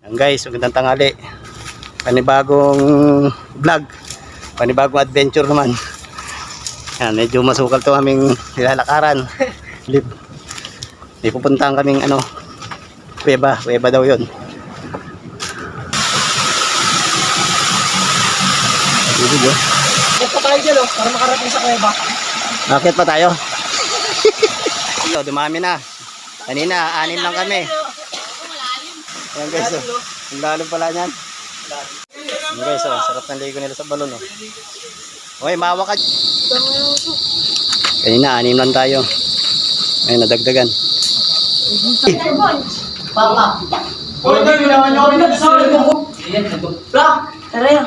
Yan guys, magandang tanghali. Panibagong vlog, panibagong adventure naman. Yan, medyo masukal to aming nilalakaran. May pupuntahan kaming kuweba daw yun. Bakit pa tayo dyan para makarating sa kuweba? Bakit pa tayo? Dumami na. Kanina, 6 lang kami. Ayan guys, ang lalim pala niyan. Ayan guys, sarap ng ligo nila sa balon. Okay, mawa ka. Kanina, 6 lang tayo. Ayun, nadagdagan. Papa. Huwag na, ginawa niyo kami nagsasabi ko. Ayan, nagpapla. Tara yan.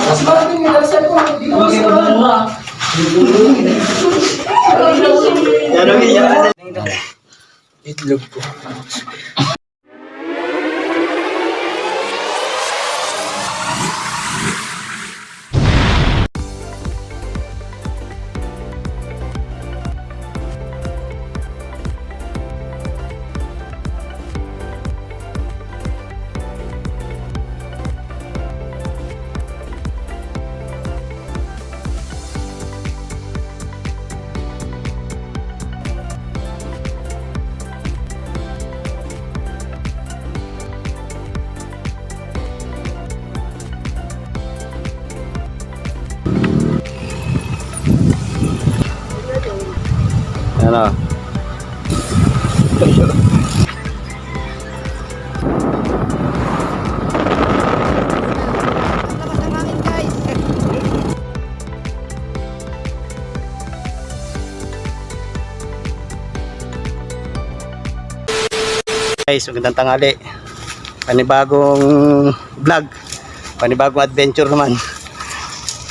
Mas maraming nilasan ko. Di ko mas maraming. Itlog ko. Ano? Guys, magandang tanghali. Panibagong vlog, panibagong adventure naman.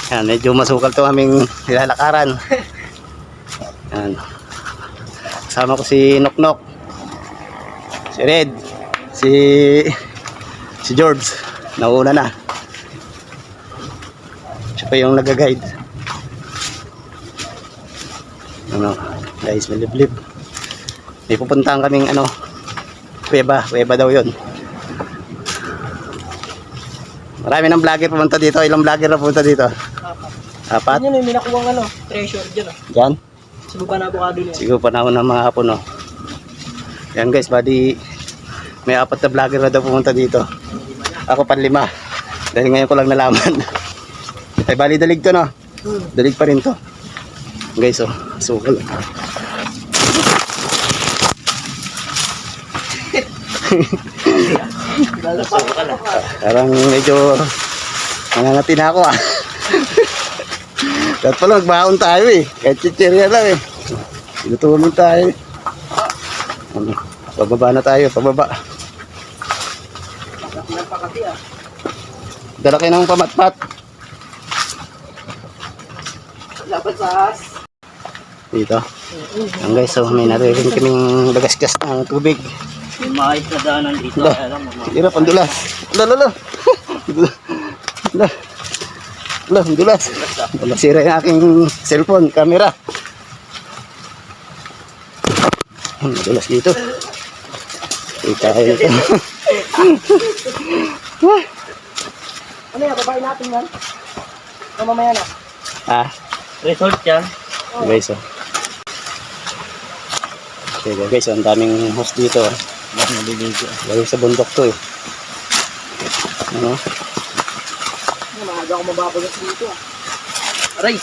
Yan, medyo masukal to aming nilalakaran. Yan. Kasama ko si Noknok, si Red, si George. Nauna na. Siya pa yung nag-guide. Guys, maliblib. May pupuntahan kaming kuweba daw yun. Marami ng vlogger pumunta dito. Ilang vlogger na pumunta dito? Apat. Yan yung minakuwang treasure dyan. Diyan? Siguro pa na avocado niya. Siguro panahon ng mga hapon. Yan guys, bali may 4 na vlogger na daw pumunta dito. Ako pa 5. Dahil ngayon ko lang nalaman. Ay bali dalig to, no? Dalig pa rin to. Guys, sukal. Parang medyo nangangati na ako Dapat pala magbaon tayo kahit chichirya lang Tinutulong tayo Pababa na tayo, pababa. Dala kayo ng pamatpat. Dapat sa dito. Ang guys, may naririn kaming bagasgas ng tubig. may maayos na daanan dito. Hirap, ang dulas. Lala. Ang dulas. Nasira yung aking cellphone, camera. Ang dulas dito. Ika kayo nito. Ano yan, babae natin yan? Mamaya na. Result yan. Guys, okay guys, ang daming host dito. Lalo sa bundok to Maaga ako mababagas dito Aray!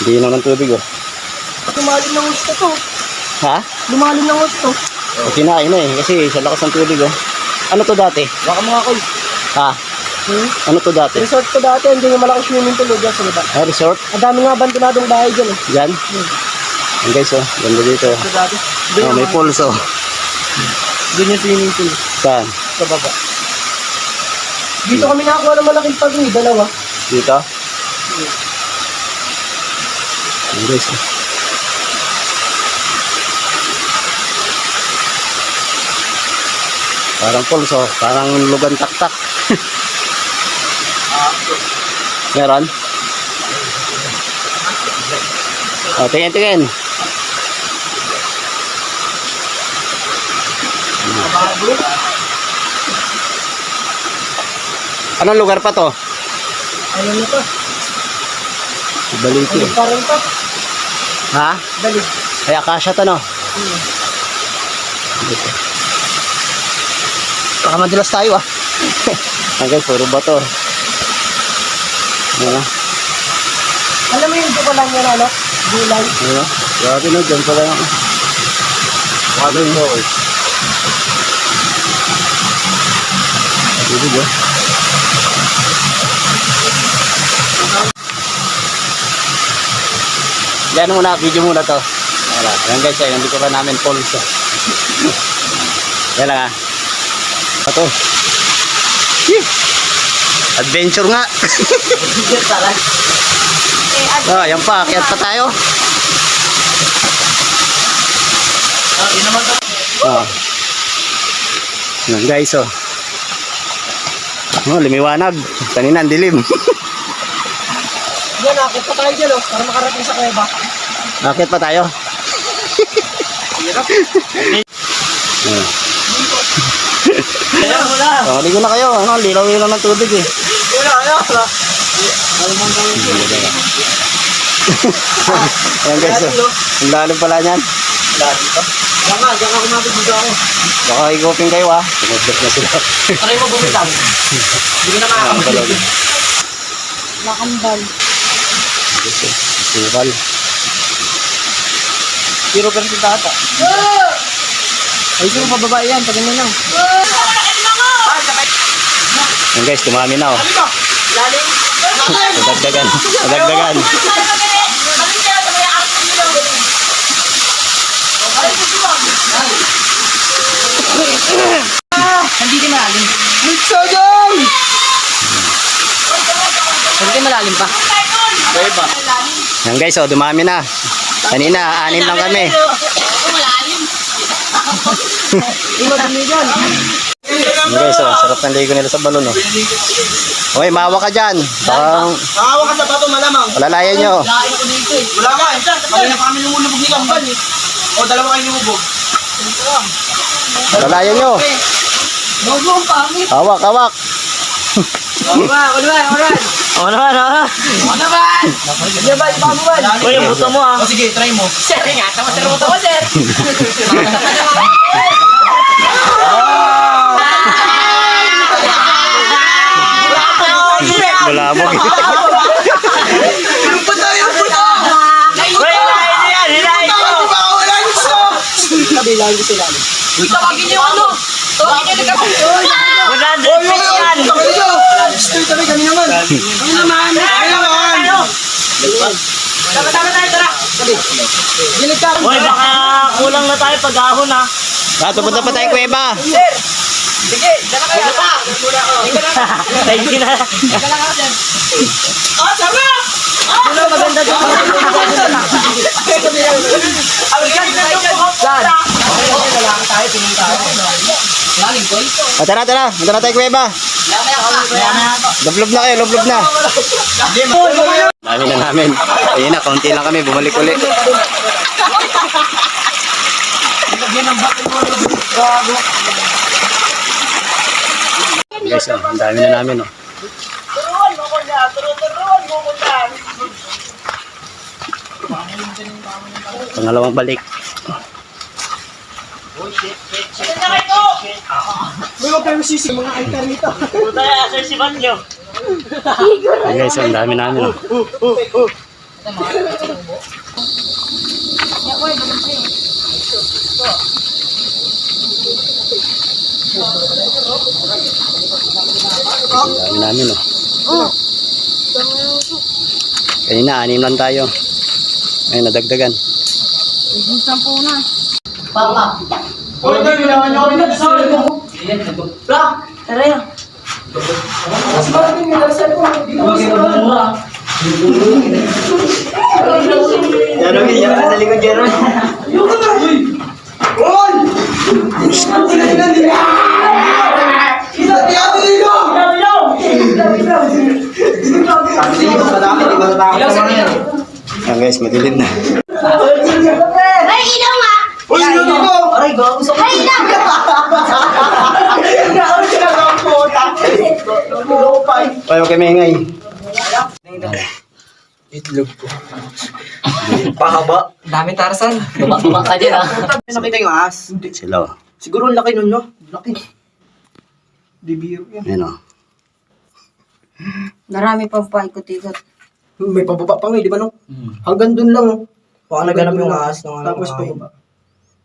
Hindi naman tubig Lumalim ng gusto to. Ha? Lumalim ng gusto. Kinain na kasi sa lakas ng tubig Ano to dati? Baka mga koy. Ha? Ano to dati? Resort ko dati, hindi yung malaking swimming pool dyan sa liba. Resort? Ang dami nga abandonadong bahay dyan Dyan? Ang guys ganda dito. Ito dati. May pulso. Doon yung swimming pool. Saan? Sa baba. Dito kami nakakuha ng malaking pag-uwi, 2. Dito? Ang guys parang pulso, parang lugan taktak. Meron? Tingin. Anong lugar pa to? Ano na to? Baliti. Parang to. Ha? Dalig. Ay, akasya to, no? Baka madulas tayo, ah. Hanggang puro bato. Ano? Alam mo yung ko lang yan, ano? Gulay. Ano? Grabe na, dyan pala yung... Grabe mo, eh. Dito, Yan muna, video muna to. Wala. Ayan guys, ayan, hindi ko pa namin pulse. Yan lang, ah. Ito. Adventure nga. Bigyan pala. Ah, yan pa, akyat pa tayo. Hindi naman to. Ah. Yan guys, oh. Oh, lumiwanag. Kanina, ang dilim. Yan, akit pa tayo dyan, oh. Para makarating sa kuweba. Akyat pa tayo. Hirap. Ah. Kaya mo na. Oh, ligo na kayo. Ano, lilaw-lilaw ng tubig, eh. Wala, wala. Alam mo ang gawin ko. Ayan guys, oh. Ang lalim pala niyan. Lalim pa. Diyan ka kumapit dito ako. Baka igopin kayo, ah. Tumudlot na sila. Try mo bumitaw. Hindi ka na makakabalik. Makambal. Sukal. 0% ata. Ay, sino pababa yan? Pag ganyan lang. Ayan guys, tumami na, oh. Lalim. Madagdagan. Madagdagan. Hindi malalim. Magsagong! Hindi malalim pa. Kaya ba? Ayan guys, oh, dumami na. Kanina, 6 lang kami. Malalim. Hindi madumi dyan. Ayan guys, oh, sarap ng ligo nila sa balon, oh. Okay, maawa ka dyan. Baka Nakawa ka sa bato malamang. palalayan nyo. Lain ko dito eh. Wala ka eh. Kanina pa kami lumulubog ni Kamban eh. O, dalawa kayo lumubog. Palalayan nyo. Bobo ang pangit. Hawak, hawak. Ano naman? Ano naman? Ano ba? Iba mo ba? Uy, yung buto mo ah. O sige, try mo. Sir, nga. Tama sa buto mo, sir. Malamog. Yung puto, yung puto! Uy, hilahin ko! Wala yung sok! Kabilang ko sila. Tawagin niyo ano? Tawagin niyo kami. 100 feet yan. Stay kami naman. Kami naman. Kami naman. Tara, tara. Gilig ka. Uy, baka kulang na tayo pag-ahon ah. Punta pa tayo kuweba. Sir! Sige, dala kayo. Dala pa. Thank you na. Dala ka, sir. Oh, sama! Ano, maganda doon. Tara, tara. Punta na tayo kuweba. Lublob na kayo, lublob na. Dami na namin. Ayun na, kaunti lang kami. Bumalik uli. Guys, oh, ang dami na namin, oh. Pangalawang balik. May huwag kayo sisi, mga altar nito. Puta ya, sir si Banyo. Guys, ang dami namin, oh. Ang dami namin, oh. Kanina, 6 lang tayo. Ayun, nadagdagan. Papa. Hoy, tayo, ginawa niyo kami nag-sorry mo. Yan, nag-plak. Tara yan. Mas maraming nilasan ko. Hindi ko masarap. Jerome, yan ka sa likod, Jerome. Yung ka na. Hoy! Ilan nila? Ilan niya dito? Ayan guys, madilim na. Ay, ilaw nga! Hoy, sino dito? Ay, gago sa ay lang! Gago siya na ang puta. Ay, okay, maingay. Itlog ko. Pahaba. Dami Tarzan. Baba ka dyan, Nakita yung ahas? Hindi. Sila, oh. Siguro ang laki nun, no? Laki. Di biro yan. Yan, oh. Marami pang paikot-ikot. May pababa pa nga, di ba, no? Hanggang dun lang, oh. Baka naganap yung ahas. Tapos pa yun.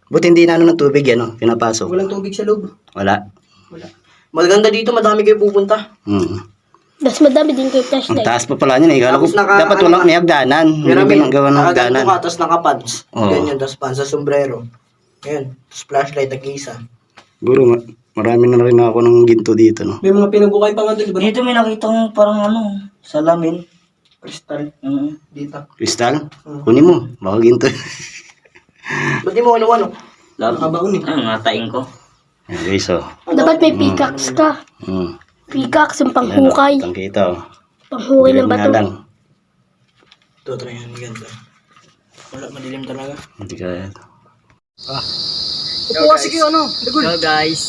Buti hindi na ano ng tubig yan, oh. Pinapasok. Walang tubig sa loob. Wala. Wala. Maganda dito, madami kayo pupunta. Mas madami din kayo Ang flashlight. taas pa pala niyan, eh. Kala ko, Tapos naka- dapat walang may hagdanan. Hindi gawa ng hagdanan. Nakaganto ka, tapos nakapads. Oo. Ganyan, tapos pants sa sombrero. Ayan, tapos flashlight, nag-isa. Siguro, marami na rin ako ng ginto dito, no? May mga pinagukay pa nga doon, di ba? Dito may nakita kong parang salamin. Kristal. Dito. Kristal? Kunin mo. Baka ginto. Ba't di mo ano-ano? Lalo. Nakabaon eh. Natain ko. Yan, guys, oh. Dapat may pickaxe ka. Pickaxe yung panghukay. Yan, kita, oh. Panghukay ng Dilim nga bato. lang. Ito, try yan, ganda. Wala, madilim talaga. Hindi ka... Upo kasi kayo, ano? Hello guys.